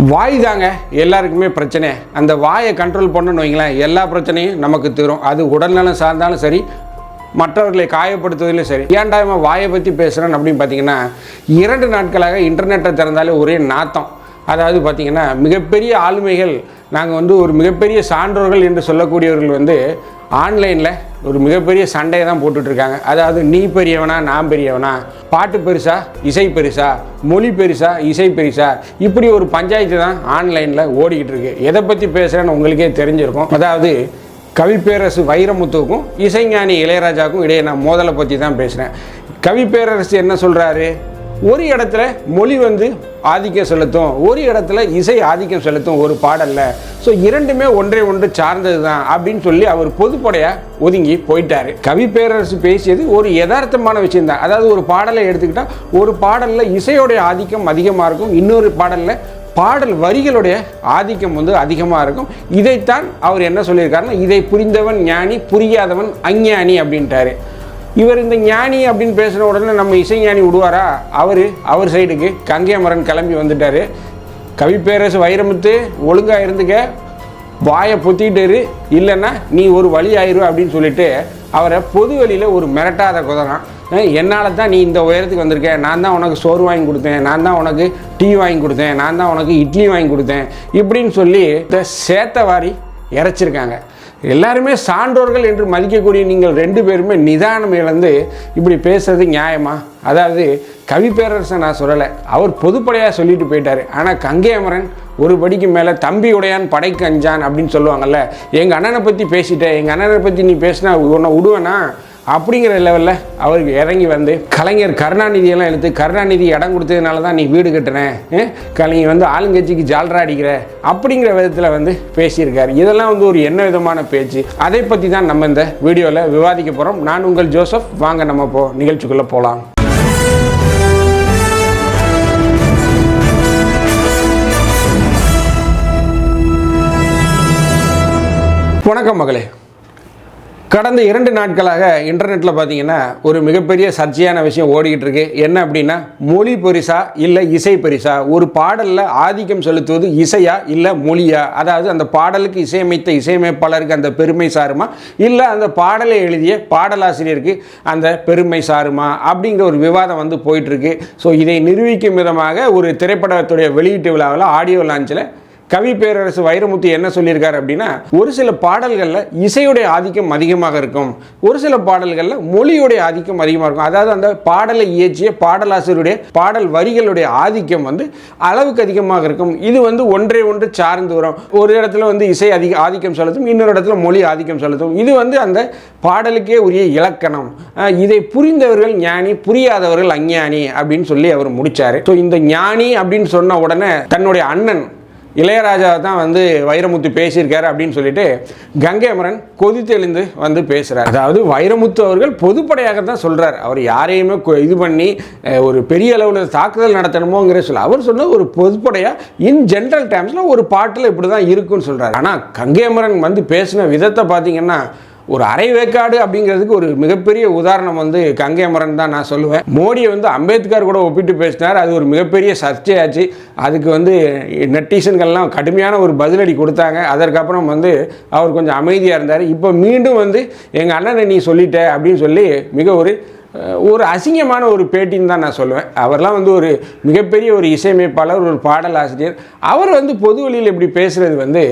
வாய் தாங்க எல்லாருக்குமே பிரச்சனை. அந்த வாயை கண்ட்ரோல் பண்ணணும்னு வைங்களேன், எல்லா பிரச்சனையும் நமக்கு தரும். அது உடல்நலம் சார்ந்தாலும் சரி, மற்றவர்களை காயப்படுத்துவதிலும் சரி. ஏன்டா இவன் வாயை பற்றி பேசுகிறேன் அப்படின்னு பார்த்தீங்கன்னா, 2 நாட்களாக இன்டர்நெட்டை திறந்தாலே ஒரே நாத்தம். அதாவது பார்த்திங்கன்னா, மிகப்பெரிய ஆளுமைகள், நாங்கள் ஒரு மிகப்பெரிய சான்றோர்கள் என்று சொல்லக்கூடியவர்கள் ஆன்லைனில் ஒரு மிகப்பெரிய சண்டையை தான் போட்டுட்ருக்காங்க. அதாவது நீ பெரியவனா நான் பெரியவனா, பாட்டு பெருசா இசை பெருசா, மொழி பெருசா இசை பெருசா, இப்படி ஒரு பஞ்சாயத்து தான் ஆன்லைனில் ஓடிக்கிட்டு இருக்கு. எதை பற்றி பேசுகிறேன்னு உங்களுக்கே தெரிஞ்சிருக்கும். அதாவது கவிப்பேரரசு வைரமுத்துவுக்கும் இசைஞானி இளையராஜாவுக்கும் இடையே நான் மோதலை பற்றி தான் பேசுகிறேன். கவிப்பேரரசு என்ன சொல்கிறாரு, ஒரு இடத்துல மொழி ஆதிக்கம் செலுத்தும், ஒரு இடத்துல இசை ஆதிக்கம் செலுத்தும் ஒரு பாடல்ல. ஸோ இரண்டுமே ஒன்றை ஒன்று சார்ந்தது தான் அப்படின்னு சொல்லி அவர் பொதுப்படையாக ஒதுங்கி போயிட்டாரு. கவிப்பேரரசு பேசியது ஒரு யதார்த்தமான விஷயம்தான். அதாவது ஒரு பாடலை எடுத்துக்கிட்டால் ஒரு பாடலில் இசையோடைய ஆதிக்கம் அதிகமாக இருக்கும், இன்னொரு பாடலில் பாடல் வரிகளுடைய ஆதிக்கம் அதிகமாக இருக்கும். இதைத்தான் அவர் என்ன சொல்லியிருக்காருன்னா, இதை புரிந்தவன் ஞானி, புரியாதவன் அஞ்ஞானி அப்படின்ட்டாரு. இவர் இந்த ஞானி அப்படின்னு பேசுகிற உடனே நம்ம இசைஞானி விடுவாரா? அவர் சைடுக்கு கங்கை அமரன் கிளம்பி வந்துட்டார். கவிப்பேரரசு வைரமுத்து ஒழுங்காக இருந்துக்க, வாயை பொத்திக்கிட்டு இல்லைன்னா நீ ஒரு வழி ஆயிரு அப்படின்னு சொல்லிட்டு அவரை பொது வழியில் ஒரு மிரட்டாத குதிரான். என்னால் தான் நீ இந்த உயரத்துக்கு வந்திருக்க, நான் தான் உனக்கு சோறு வாங்கி கொடுத்தேன், நான் தான் உனக்கு டீ வாங்கி கொடுத்தேன், நான் தான் உனக்கு இட்லி வாங்கி கொடுத்தேன் இப்படின்னு சொல்லி இந்த சேத்த வாரி இறைச்சிருக்காங்க. எல்லாருமே சான்றோர்கள் என்று மதிக்கக்கூடிய நீங்கள் 2 பேருமே நிதானம் இழந்து இப்படி பேசுறது நியாயமா? அதாவது கவிப்பேரரசை நான் சொல்லலை, அவர் பொதுப்படையாக சொல்லிட்டு போயிட்டார். ஆனால் கங்கை அமரன் ஒரு படிக்கு மேலே தம்பி உடையான் படைக்கு அஞ்சான் அப்படின்னு சொல்லுவாங்கல்ல. எங்கள் அண்ணனை பற்றி பேசிட்டேன், எங்கள் அண்ணனை பற்றி நீ பேசினா உன்னை விடுவேனா அப்படிங்கிற லெவலில் அவருக்கு இறங்கி கலைஞர் கருணாநிதியெல்லாம் எடுத்து, கருணாநிதி இடம் கொடுத்ததுனால தான் நீ வீடு கட்டுனேன், நீ ஆளுங்கட்சிக்கு ஜால்ரா அடிக்கிற அப்படிங்கிற விதத்தில் பேசியிருக்காரு. இதெல்லாம் ஒரு என்ன விதமான பேச்சு? அதை பற்றி தான் நம்ம இந்த வீடியோவில் விவாதிக்க போகிறோம். நான் உங்கள் ஜோசப். வாங்க நம்ம நிகழ்ச்சிக்குள்ளே போகலாம். வணக்கம் மகளே. கடந்த 2 நாட்களாக இன்டர்நெட்டில் பார்த்தீங்கன்னா ஒரு மிகப்பெரிய சர்ச்சையான விஷயம் ஓடிக்கிட்டு இருக்கு. என்ன அப்படின்னா, மொழி பெரிசா இல்லை இசை பெரிசா? ஒரு பாடலில் ஆதிக்கம் செலுத்துவது இசையா இல்லை மொழியா? அதாவது அந்த பாடலுக்கு இசையமைத்த இசையமைப்பாளருக்கு அந்த பெருமை சாருமா, இல்லை அந்த பாடலை எழுதிய பாடலாசிரியருக்கு அந்த பெருமை சாருமா அப்படிங்கிற ஒரு விவாதம் போயிட்டுருக்கு. ஸோ இதை நிரூபிக்கும் விதமாக ஒரு திரைப்படத்துடைய வெளியீட்டு விழாவில் ஆடியோ லான்ச்சில் கவிப்பேரரசு வைரமுத்து என்ன சொல்லியிருக்காரு அப்படின்னா, ஒரு சில பாடல்களில் இசையுடைய ஆதிக்கம் அதிகமாக இருக்கும், ஒரு சில பாடல்களில் மொழியுடைய ஆதிக்கம் அதிகமாக இருக்கும். அதாவது அந்த பாடலை இயற்றிய பாடலாசிரியருடைய பாடல் வரிகளுடைய ஆதிக்கம் அளவுக்கு அதிகமாக இருக்கும். இது ஒன்றை ஒன்று சார்ந்து வரும். ஒரு இடத்துல இசை ஆதிக்கம் செலுத்தும், இன்னொரு இடத்துல மொழி ஆதிக்கம் செலுத்தும். இது அந்த பாடலுக்கே உரிய இலக்கணம். இதை புரிந்தவர்கள் ஞானி, புரியாதவர்கள் அஞ்ஞானி அப்படின்னு சொல்லி அவர் முடிச்சாரு. ஸோ இந்த ஞானி அப்படின்னு சொன்ன உடனே தன்னுடைய அண்ணன் இளையராஜா தான் வைரமுத்து பேசியிருக்காரு அப்படின்னு சொல்லிட்டு கங்கை அமரன் கொதித்தெழுந்து பேசுகிறார். அதாவது வைரமுத்து அவர்கள் பொதுப்படையாக தான் சொல்கிறார். அவர் யாரையுமே இது பண்ணி ஒரு பெரிய அளவில் தாக்குதல் நடத்தணுமோங்கிற சொல்ல அவர் சொன்ன ஒரு பொதுப்படையாக இன் ஜென்ரல் டேர்ம்ஸில் ஒரு பாட்டில் இப்படி தான் இருக்குன்னு சொல்கிறார். ஆனால் கங்கை அமரன் பேசின விதத்தை பார்த்தீங்கன்னா, ஒரு அரை வேக்காடு அப்படிங்கிறதுக்கு ஒரு மிகப்பெரிய உதாரணம் கங்கை அமரன் தான் நான் சொல்லுவேன். மோடியை அம்பேத்கர் கூட ஒப்பிட்டு பேசினார். அது ஒரு மிகப்பெரிய சர்ச்சையாச்சு. அதுக்கு நெட்டிசன்கள்லாம் கடுமையான ஒரு பதிலடி கொடுத்தாங்க. அதற்கப்புறம் அவர் கொஞ்சம் அமைதியாக இருந்தார். இப்போ மீண்டும் எங்கள் அண்ணனை நீ சொல்லிட்ட அப்படின்னு சொல்லி மிக ஒரு அசிங்கமான ஒரு பேட்டின்னு தான் நான் சொல்லுவேன். அவர்லாம் ஒரு மிகப்பெரிய ஒரு இசையமைப்பாளர், ஒரு பாடலாசிரியர். அவர் பொது வழியில் இப்படி பேசுகிறது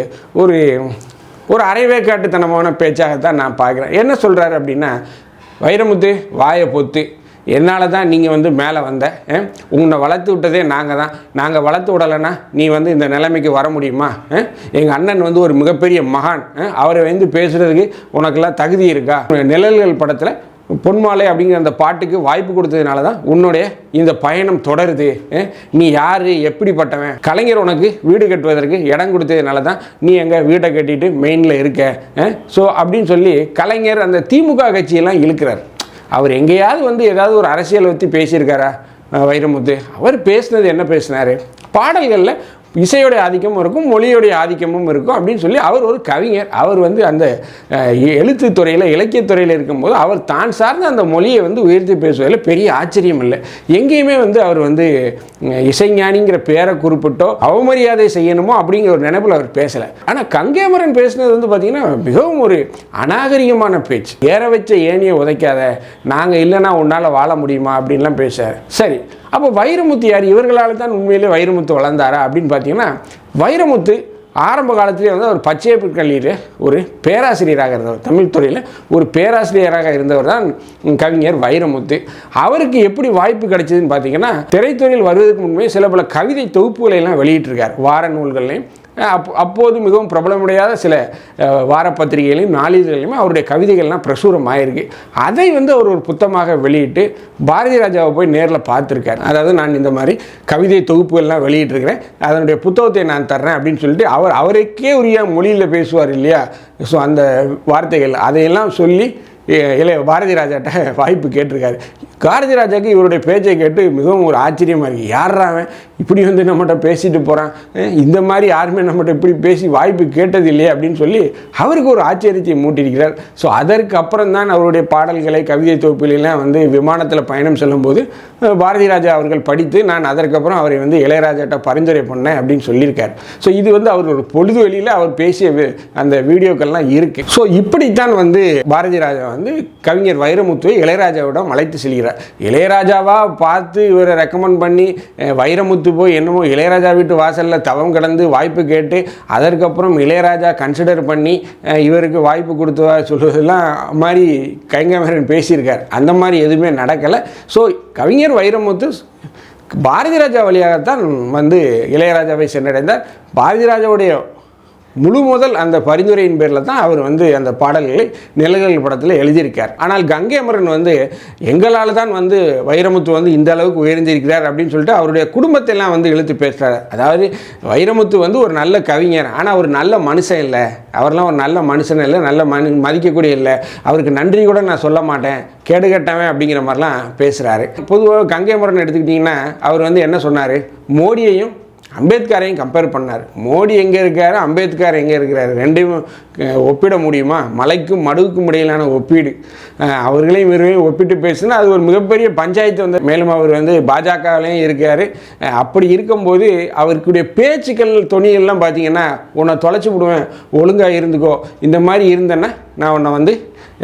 ஒரு அரைவேக்காட்டுத்தனமான பேச்சாகத்தான் நான் பார்க்குறேன். என்ன சொல்கிறாரு அப்படின்னா, வைரமுத்து வாயை பொத்து, என்னால் தான் நீங்கள் மேலே வந்த, உன்னை வளர்த்து விட்டதே நாங்கள் வளர்த்து விடலைன்னா நீ இந்த நிலைமைக்கு வர முடியுமா? எங்கள் அண்ணன் ஒரு மிகப்பெரிய மகான், அவரை பேசுகிறதுக்கு உனக்கெல்லாம் தகுதி இருக்கா? நிழல்கள் படத்தில் பொன்மாலை அப்படிங்கிற அந்த பாட்டுக்கு வாய்ப்பு கொடுத்ததுனால தான் உன்னுடைய இந்த பயணம் தொடருது. நீ யார், எப்படிப்பட்டவன்? கலைஞர் உனக்கு வீடு கட்டுவதற்கு இடம் கொடுத்ததுனால தான் நீ எங்கள் வீட்டை கட்டிட்டு மெயினில் இருக்க. ஸோ அப்படின்னு சொல்லி கலைஞர் அந்த திமுக கட்சியெல்லாம் இழுக்கிறார். அவர் எங்கேயாவது ஏதாவது ஒரு அரசியலை பற்றி பேசியிருக்காரா வைரமுத்து? அவர் பேசினது என்ன பேசினார்? பாடல்களில் இசையோடைய ஆதிக்கமும் இருக்கும், மொழியோடைய ஆதிக்கமும் இருக்கும் அப்படின்னு சொல்லி அவர் ஒரு கவிஞர். அவர் வந்து அந்த எழுத்து துறையில், இலக்கியத்துறையில் இருக்கும்போது அவர் தான் சார்ந்த அந்த மொழியை வந்து உயர்த்தி பேசுவதில் பெரிய ஆச்சரியம் இல்லை. எங்கேயுமே வந்து அவர் வந்து இசைஞானிங்கிற பேரை குறிப்பிட்டோ அவமரியாதை செய்யணுமோ அப்படிங்கிற ஒரு நினைப்பில் அவர் பேசலை. ஆனால் கங்கைமரன் பேசுனது வந்து பார்த்திங்கன்னா மிகவும் ஒரு அநாகரிகமான பேச்சு. ஏற வச்ச ஏணியை உதைக்காத, நாங்கள் இல்லைன்னா உன்னால் வாழ முடியுமா அப்படின்லாம் பேசுகிறார். சரி, அப்போ வைரமுத்து யார்? இவர்களால் தான் உண்மையிலே வைரமுத்து வளர்ந்தாரா அப்படின்னு பார்த்தீங்கன்னா, வைரமுத்து ஆரம்ப காலத்திலே வந்து அவர் பச்சையப்பர் கல்லூரியில் ஒரு பேராசிரியராக இருந்தவர், தமிழ் துறையில் ஒரு பேராசிரியராக இருந்தவர் தான் கவிஞர் வைரமுத்து. அவருக்கு எப்படி வாய்ப்பு கிடைச்சதுன்னு பார்த்தீங்கன்னா, திரைத்துறையில் வருவதற்கு முன்பே சில பல கவிதை தொகுப்புகளை எல்லாம் வெளியிட்டிருக்கார். வார நூல்கள்லையும் அப்போது மிகவும் பிரபலமுடையாத சில வார பத்திரிகைகளையும் நாளிதழ்களையும் அவருடைய கவிதைகள்லாம் பிரசுரம் ஆயிருக்கு. அதை வந்து அவர் ஒரு புத்தகமாக வெளியிட்டு பாரதி ராஜாவை போய் நேரில் பார்த்துருக்கார். அதாவது நான் இந்த மாதிரி கவிதை தொகுப்புகள்லாம் வெளியிட்டிருக்கிறேன், அதனுடைய புத்தகத்தை நான் தர்றேன் அப்படின்னு சொல்லிட்டு அவருக்கே உரிய மொழியில் பேசுவார் இல்லையா. ஸோ அந்த வார்த்தைகள் அதையெல்லாம் சொல்லி பாரதி ராஜாட்ட வாய்ப்பு கேட்டிருக்காரு. பாரதி ராஜாவுக்கு இவருடைய பேச்சை கேட்டு மிகவும் ஒரு ஆச்சரியமாக இருக்குது. யாராவன் இப்படி வந்து நம்மகிட்ட பேசிட்டு போகிறான், இந்த மாதிரி யாருமே நம்மகிட்ட இப்படி பேசி வாய்ப்பு கேட்டது இல்லையே அப்படின்னு சொல்லி அவருக்கு ஒரு ஆச்சரியத்தை மூட்டியிருக்கிறார். ஸோ அதற்கு அப்புறம் தான் அவருடைய பாடல்களை, கவிதை தொகுப்புகளெல்லாம் வந்து விமானத்தில் பயணம் செல்லும்போது பாரதி ராஜா அவர்கள் படித்து நான் அதற்கப்புறம் அவரை வந்து இளையராஜாட்ட பரிந்துரை பண்ணேன் அப்படின்னு சொல்லியிருக்கார். ஸோ இது வந்து அவர் ஒரு பொழுது வெளியில் அவர் பேசிய அந்த வீடியோக்கள்லாம் இருக்குது. ஸோ இப்படித்தான் வந்து பாரதி ராஜா வந்து கவிஞர் வைரமுத்துவை இளையராஜாவிடம் அழைத்து செல்கிறார். இளையராஜாவா பார்த்து இவரை ரெக்கமெண்ட் பண்ணி வைரமுத்து போய் என்னமோ இளையராஜா வீட்டு வாசலில் தவம் கடந்து வாய்ப்பு கேட்டு அதற்கப்புறம் இளையராஜா கன்சிடர் பண்ணி இவருக்கு வாய்ப்பு கொடுத்தவா சொல்வதெல்லாம் மாதிரி கங்கைமரன் பேசியிருக்கார். அந்த மாதிரி எதுவுமே நடக்கலை. ஸோ கவிஞர் வைரமுத்து பாரதி ராஜா வழியாகத்தான் வந்து இளையராஜாவை சென்றடைந்தார். பாரதி ராஜாவுடைய முழு முதல் அந்த பரிந்துரையின் பேரில் தான் அவர் வந்து அந்த பாடல்களை நிழல்கள் படத்தில் எழுதியிருக்கார். ஆனால் கங்கைமரன் வந்து எங்களால் தான் வந்து வைரமுத்து வந்து இந்த அளவுக்கு உயர்ந்திருக்கிறார் அப்படின்னு சொல்லிட்டு அவருடைய குடும்பத்தையெல்லாம் வந்து இழுத்து பேசுகிறார். அதாவது வைரமுத்து வந்து ஒரு நல்ல கவிஞர், ஆனால் ஒரு நல்ல மனுஷன் இல்லை, அவர்லாம் ஒரு நல்ல மனுஷன் இல்லை, நல்ல மதிக்கக்கூடிய இல்லை, அவருக்கு நன்றி கூட நான் சொல்ல மாட்டேன், கேடுகட்டவன் அப்படிங்கிற மாதிரிலாம் பேசுகிறாரு. பொதுவாக கங்கைமரன் எடுத்துக்கிட்டிங்கன்னா அவர் வந்து என்ன சொன்னார், மோடியையும் அம்பேத்கரையும் கம்பேர் பண்ணார். மோடி எங்கே இருக்கார், அம்பேத்கர் எங்கே இருக்கிறார், ரெண்டையும் ஒப்பிட முடியுமா? மலைக்கும் மடுவுக்கும் இடையிலான ஒப்பீடு. அவர்களையும் இவர்களையும் ஒப்பிட்டு பேசுனா அது ஒரு மிகப்பெரிய பஞ்சாயத்து வந்து. மேலும் அவர் வந்து பாஜகவிலையும் இருக்கார். அப்படி இருக்கும்போது அவருக்குடைய பேச்சுக்கள் தொனிகள்லாம் பார்த்தீங்கன்னா, உன்னை தொலைச்சி விடுவேன், ஒழுங்காக இருந்துக்கோ, இந்த மாதிரி இருந்தேன்னா நான் உன்னை வந்து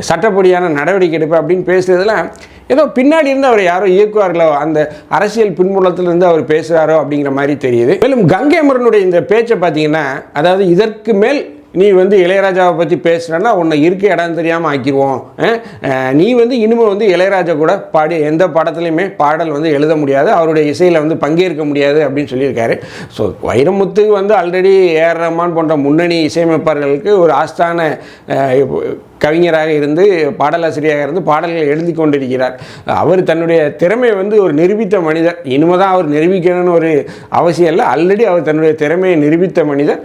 சட்டப்படியான நடவடிக்கை எடுப்பேன் அப்படின்னு பேசுறதுலாம் ஏதோ பின்னாடி இருந்து அவர் யாரோ இயக்குவார்களோ, அந்த அரசியல் பின்புலத்திலிருந்து அவர் பேசுகிறாரோ அப்படிங்கிற மாதிரி தெரியுது. மேலும் கங்கைமரனுடைய இந்த பேச்சை பார்த்தீங்கன்னா, அதாவது இதற்கு மேல் நீ வந்து இளையராஜாவை பற்றி பேசுகிறன்னா உன்னை இருக்க இடம் தெரியாமல் ஆக்கிடுவோம், நீ வந்து இனிமேல் வந்து இளையராஜா கூட பாடி எந்த படத்துலையுமே பாடல் வந்து எழுத முடியாது, அவருடைய இசையில் வந்து பங்கேற்க முடியாது அப்படின்னு சொல்லியிருக்காரு. ஸோ வைரமுத்து வந்து ஆல்ரெடி ஏஆர் ரஹ்மான் போன்ற முன்னணி இசையமைப்பாளர்களுக்கு ஒரு ஆஸ்தான கவிஞராக இருந்து பாடலாசிரியராக இருந்து பாடல்களை எழுதி கொண்டிருக்கிறார். அவர் தன்னுடைய திறமையை வந்து ஒரு நிரூபித்த மனிதர். இனிமே தான் அவர் நிரூபிக்கணும்னு ஒரு அவசியம் இல்லை, ஆல்ரெடி அவர் தன்னுடைய திறமையை நிரூபித்த மனிதர்,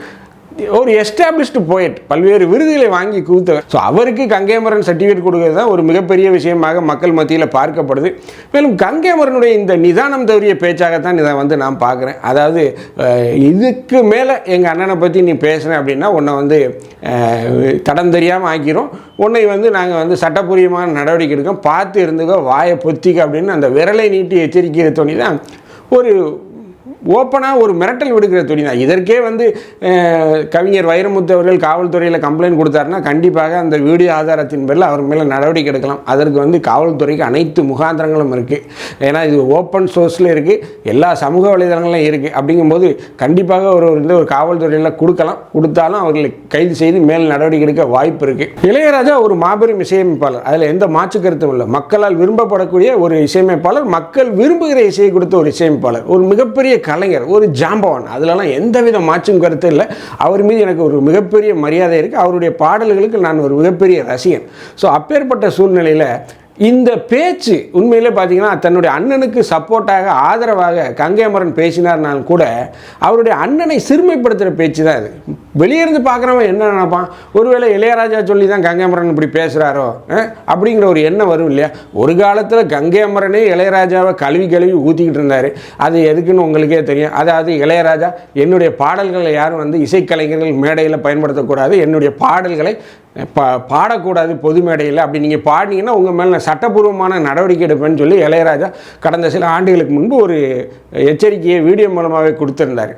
ஒரு எஸ்டாப்ளிஷ்டு போயட், பல்வேறு விருதுகளை வாங்கி குவித்தவர். ஸோ அவருக்கு கங்கைமரன் சர்டிஃபிகேட் கொடுக்கறது தான் ஒரு மிகப்பெரிய விஷயமாக மக்கள் மத்தியில் பார்க்கப்படுது. மேலும் கங்கைமரனுடைய இந்த நிதானம் தவறிய பேச்சாகத்தான் இதை வந்து நான் பார்க்குறேன். அதாவது இதுக்கு மேலே எங்கள் அண்ணனை பற்றி நீ பேசுகிறேன் அப்படின்னா உன்னை வந்து தடம் தெரியாமல் ஆக்கிறோம், உன்னை வந்து நாங்கள் வந்து சட்டப்பூர்வமான நடவடிக்கை எடுக்கோம், பார்த்து இருந்துக்கோ, வாயை பொத்திக்க அப்படின்னு அந்த விரலை நீட்டி எச்சரிக்கிற துணி தான் ஒரு ஓப்பனாக ஒரு மிரட்டல் விடுக்கிற துணி தான். இதற்கே வந்து கவிஞர் வைரமுத்து அவர்கள் காவல்துறையில் கம்ப்ளைண்ட் கொடுத்தாருன்னா கண்டிப்பாக அந்த வீடியோ ஆதாரத்தின் பேரில் அவர் மேலே நடவடிக்கை எடுக்கலாம். அதற்கு வந்து காவல்துறைக்கு அனைத்து முகாந்திரங்களும் இருக்குது. ஏன்னா இது ஓப்பன் சோர்ஸில் இருக்குது, எல்லா சமூக வலைதளங்களும் இருக்குது. அப்படிங்கும்போது கண்டிப்பாக ஒரு காவல்துறையில் கொடுத்தாலும் அவர்களை கைது செய்து மேல் நடவடிக்கை எடுக்க வாய்ப்பு இருக்குது. இளையராஜா ஒரு மாபெரும் இசையமைப்பாளர், அதில் எந்த மாற்று கருத்தும் இல்லை. மக்களால் விரும்பப்படக்கூடிய ஒரு இசையமைப்பாளர், மக்கள் விரும்புகிற இசையை கொடுத்த ஒரு இசையமைப்பாளர், ஒரு மிகப்பெரிய கலைஞர், ஒரு ஜாம்பவான், அதிலலாம் எந்தவித மாற்றும் கருத்து இல்லை. அவர் மீது எனக்கு ஒரு மிகப்பெரிய மரியாதை இருக்குது. அவருடைய பாடல்களுக்கு நான் ஒரு மிகப்பெரிய ரசிகன். ஸோ அப்பேற்பட்ட சூழ்நிலையில் இந்த பேச்சு உண்மையிலே பார்த்தீங்கன்னா தன்னுடைய அண்ணனுக்கு சப்போர்ட்டாக ஆதரவாக கங்கை அமரன் பேசினார்னாலும் கூட அவருடைய அண்ணனை சிறுமைப்படுத்துகிற பேச்சு தான் இது. வெளியிருந்து பார்க்குறவன் என்ன நினைப்பான், ஒருவேளை இளையராஜா சொல்லி தான் கங்கை அமரன் இப்படி பேசுகிறாரோ அப்படிங்கிற ஒரு எண்ணம் வரும் இல்லையா. ஒரு காலத்தில் கங்கை அமரனே இளையராஜாவை கழுவி ஊற்றிக்கிட்டு இருந்தார். அது எதுக்குன்னு உங்களுக்கே தெரியும். அதாவது இளையராஜா என்னுடைய பாடல்களை யாரும் வந்து இசைக்கலைஞர்கள் மேடையில் பயன்படுத்தக்கூடாது, என்னுடைய பாடல்களை பாடக்கூடாது பொது மேடையில், அப்படி நீங்கள் பாடினீங்கன்னா உங்கள் மேலே நான் சட்டப்பூர்வமான நடவடிக்கை எடுப்பேன்னு சொல்லி இளையராஜா கடந்த சில ஆண்டுகளுக்கு முன்பு ஒரு எச்சரிக்கையை வீடியோ மூலமாகவே கொடுத்துருந்தார்.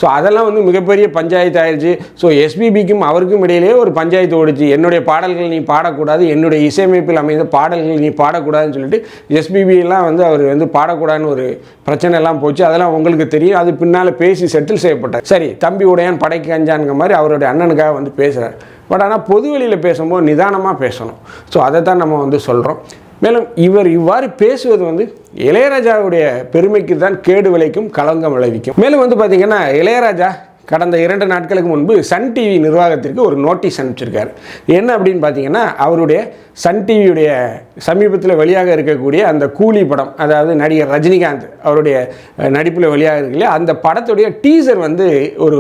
ஸோ அதெல்லாம் வந்து மிகப்பெரிய பஞ்சாயத்து ஆயிடுச்சு. ஸோ எஸ்பிபிக்கும் அவருக்கும் இடையிலேயே ஒரு பஞ்சாயத்து ஓடிச்சு. என்னுடைய பாடல்கள் நீ பாடக்கூடாது, என்னுடைய இசையமைப்பில் அமைந்த பாடல்கள் நீ பாடக்கூடாதுன்னு சொல்லிட்டு எஸ்பிபியெல்லாம் வந்து அவர் வந்து பாடக்கூடாதுன்னு ஒரு பிரச்சனை எல்லாம் போச்சு. அதெல்லாம் உங்களுக்கு தெரியும். அது பின்னால் பேசி செட்டில் செய்யப்பட்டார். சரி, தம்பி உடையான் படைக்கு அஞ்சானுங்க மாதிரி அவருடைய அண்ணனுக்காக வந்து பேசுகிறார். பட் ஆனால் பொது வெளியில் பேசும்போது நிதானமாக பேசணும். ஸோ அதை தான் நம்ம வந்து சொல்கிறோம். மேலும் இவர் இவ்வாறு பேசுவது வந்து இளையராஜாவுடைய பெருமைக்கு தான் கேடு விளைக்கும், களங்கம் விளைவிக்கும். மேலும் வந்து பார்த்திங்கன்னா இளையராஜா கடந்த 2 நாட்களுக்கு முன்பு சன் டிவி நிர்வாகத்திற்கு ஒரு நோட்டீஸ் அனுப்பிச்சிருக்காரு. என்ன அப்படின்னு பார்த்தீங்கன்னா, அவருடைய சன் டிவியுடைய சமீபத்தில் வெளியாக இருக்கக்கூடிய அந்த கூலி படம், அதாவது நடிகர் ரஜினிகாந்த் அவருடைய நடிப்பில் வெளியாக இருக்கு இல்லையா, அந்த படத்துடைய டீசர் வந்து ஒரு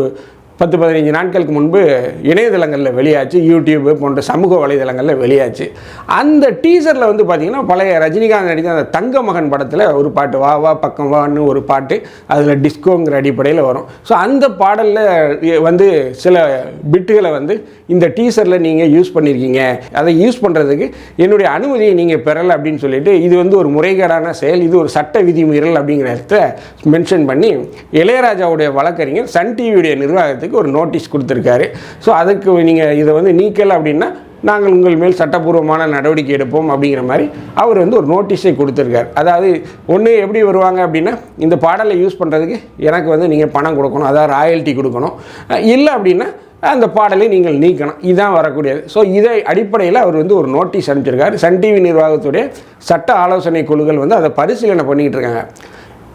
10-15 நாட்களுக்கு முன்பு இணையதளங்களில் வெளியாச்சு, யூடியூப் போன்ற சமூக வலைதளங்களில் வெளியாச்சு. அந்த டீசரில் வந்து பார்த்திங்கன்னா பழைய ரஜினிகாந்த் நடித்த அந்த தங்க மகன் படத்தில் ஒரு பாட்டு, வா வா பக்கம் வான்னு ஒரு பாட்டு, அதில் டிஸ்கோங்கிற அடிப்படையில் வரும். ஸோ அந்த பாடலில் வந்து சில பிட்டுகளை வந்து இந்த டீசரில் நீங்கள் யூஸ் பண்ணியிருக்கீங்க, அதை யூஸ் பண்ணுறதுக்கு என்னுடைய அனுமதியை நீங்கள் பெறலை அப்படின்னு சொல்லிட்டு, இது வந்து ஒரு முறைகேடான செயல், இது ஒரு சட்ட விதிமீறல் அப்படிங்கிறத மென்ஷன் பண்ணி இளையராஜாவுடைய வழக்கறிஞர் சன் டிவியுடைய நிர்வாகத்துக்கு ஒரு நோட்டீஸ் கொடுத்துருக்காரு. ஸோ அதுக்கு நீங்கள் இதை வந்து நீக்கலை அப்படின்னா நாங்கள் உங்கள் மேல் சட்டப்பூர்வமான நடவடிக்கை எடுப்போம் அப்படிங்கிற மாதிரி அவர் வந்து ஒரு நோட்டீஸை கொடுத்துருக்கார். அதாவது ஒன்று எப்படி வருவாங்க அப்படின்னா, இந்த பாடலை யூஸ் பண்ணுறதுக்கு எனக்கு வந்து நீங்கள் பணம் கொடுக்கணும், அதாவது ராயல்ட்டி கொடுக்கணும், இல்லை அப்படின்னா அந்த பாடலை நீங்கள் நீக்கணும், இதுதான் வரக்கூடியது. ஸோ இதை அடிப்படையில் அவர் வந்து ஒரு நோட்டீஸ் அனுப்பிச்சிருக்காரு. சன் டிவி நிர்வாகத்துடைய சட்ட ஆலோசனை குழுக்கள் வந்து அதை பரிசீலனை பண்ணிக்கிட்டு இருக்காங்க.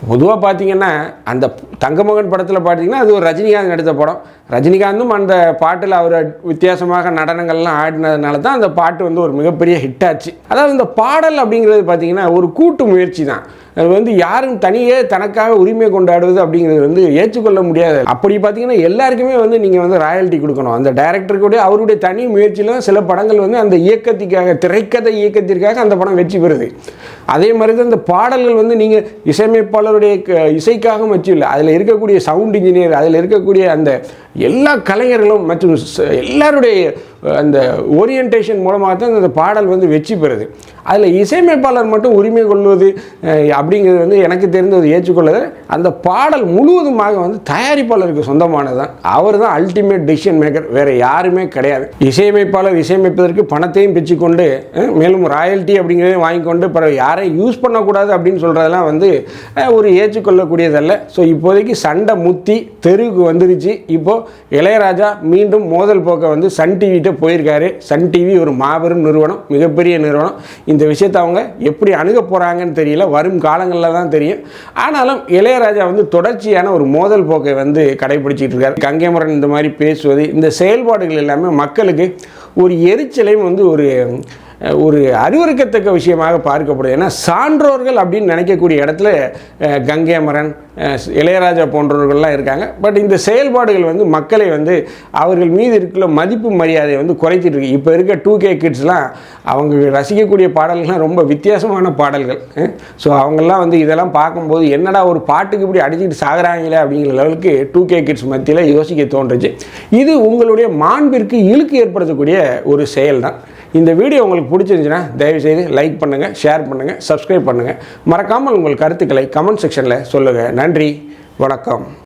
பொதுவாக பார்த்தீங்கன்னா அந்த தங்கமகன் படத்தில் பார்த்தீங்கன்னா அது ஒரு ரஜினிகாந்த் நடித்த படம். ரஜினிகாந்தும் அந்த பாட்டில் அவர் வித்தியாசமாக நடனங்கள்லாம் ஆடினதுனால தான் அந்த பாட்டு வந்து ஒரு மிகப்பெரிய ஹிட் ஆச்சு. அதாவது இந்த பாடல் அப்படிங்கிறது பார்த்தீங்கன்னா ஒரு கூட்டு முயற்சி தான். அது வந்து யாரும் தனியே தனக்காக உரிமை கொண்டாடுவது அப்படிங்கிறது வந்து ஏற்றுக்கொள்ள முடியாது. அப்படி பார்த்தீங்கன்னா எல்லாருக்குமே வந்து நீங்கள் வந்து ராயல்ட்டி கொடுக்கணும். அந்த டைரக்டருக்குடைய அவருடைய தனி முயற்சியில் சில படங்கள் வந்து அந்த இயக்கத்திற்காக, திரைக்கதை இயக்கத்திற்காக அந்த படம் வெற்றி பெறுது. அதே மாதிரி தான் இந்த பாடல்கள் வந்து நீங்கள் இசையமைப்பாளருடைய இசைக்காக வச்சு இல்லை, அதில் இருக்கக்கூடிய சவுண்ட் இன்ஜினியர், அதில் இருக்கக்கூடிய அந்த எல்லா கலைஞர்களும் மற்றும் எல்லாருடைய அந்த ஓரியன்டேஷன் மூலமாக தான் அந்த பாடல் வந்து வெற்றி பெறுது. அதில் இசையமைப்பாளர் மட்டும் உரிமை கொள்வது அப்படிங்கிறது வந்து எனக்கு தெரிந்தது ஏற்றுக்கொள்ளது. அந்த பாடல் முழுவதுமாக வந்து தயாரிப்பாளருக்கு சொந்தமானது தான். அவர் தான் அல்டிமேட் டிசிஷன் மேக்கர், வேறு யாருமே கிடையாது. இசையமைப்பாளர் இசையமைப்பதற்கு பணத்தையும் பெற்றுக்கொண்டு மேலும் ராயல்ட்டி அப்படிங்கிறதையும் வாங்கிக்கொண்டு பிறகு யாரையும் யூஸ் பண்ணக்கூடாது அப்படின்னு சொல்கிறதெல்லாம் வந்து ஒரு ஏற்றுக்கொள்ளக்கூடியதல்ல. ஸோ இப்போதைக்கு சண்டை முத்தி தெருவுக்கு வந்துருச்சு. இப்போது இளையராஜா மீண்டும் மோதல் போக்க வந்து சன் டிவிகிட்ட போயிருக்காரு. சன் டிவி ஒரு மாபெரும் நிறுவனம், மிகப்பெரிய நிறுவனம். இந்த விஷயத்தை அவங்க எப்படி அணுக போகிறாங்கன்னு தெரியல, வரும் காலங்களில் தான் தெரியும். ஆனாலும் இளையராஜா வந்து தொடர்ச்சியான ஒரு மோதல் போக்கை வந்து கடைபிடிச்சிட்டு இருக்காரு. கங்கை அமரன் இந்த மாதிரி பேசுவது, இந்த செயல்பாடுகள் எல்லாமே மக்களுக்கு ஒரு எரிச்சலையும் வந்து ஒரு அறிவுறுக்கத்தக்க விஷயமாக பார்க்கப்படுது. ஏன்னா சான்றோர்கள் அப்படின்னு நினைக்கக்கூடிய இடத்துல கங்கை அமரன், இளையராஜா போன்றவர்கள்லாம் இருக்காங்க. பட் இந்த செயல்பாடுகள் வந்து மக்களை வந்து அவர்கள் மீது இருக்கிற மதிப்பு மரியாதையை வந்து குறைத்திட்டு இருக்கு. இப்போ இருக்க 2K கிட்ஸ்லாம் அவங்க ரசிக்கக்கூடிய பாடல்கள்லாம் ரொம்ப வித்தியாசமான பாடல்கள். ஸோ அவங்கெல்லாம் வந்து இதெல்லாம் பார்க்கும்போது என்னடா ஒரு பாட்டுக்கு இப்படி அடிச்சுட்டு சாகுறாங்களே அப்படிங்கிற லெவலுக்கு 2K கிட்ஸ் மத்தியில் யோசிக்க தோன்றுச்சு. இது உங்களுடைய மாண்பிற்கு இழுக்கு ஏற்படுத்தக்கூடிய ஒரு செயல் தான். இந்த வீடியோ உங்களுக்கு பிடிச்சிருந்துச்சுன்னா தயவுசெய்து லைக் பண்ணுங்கள், ஷேர் பண்ணுங்கள், சப்ஸ்கிரைப் பண்ணுங்கள். மறக்காமல் உங்கள் கருத்துக்களை கமெண்ட் செக்ஷனில் சொல்லுங்கள். நன்றி, வணக்கம்.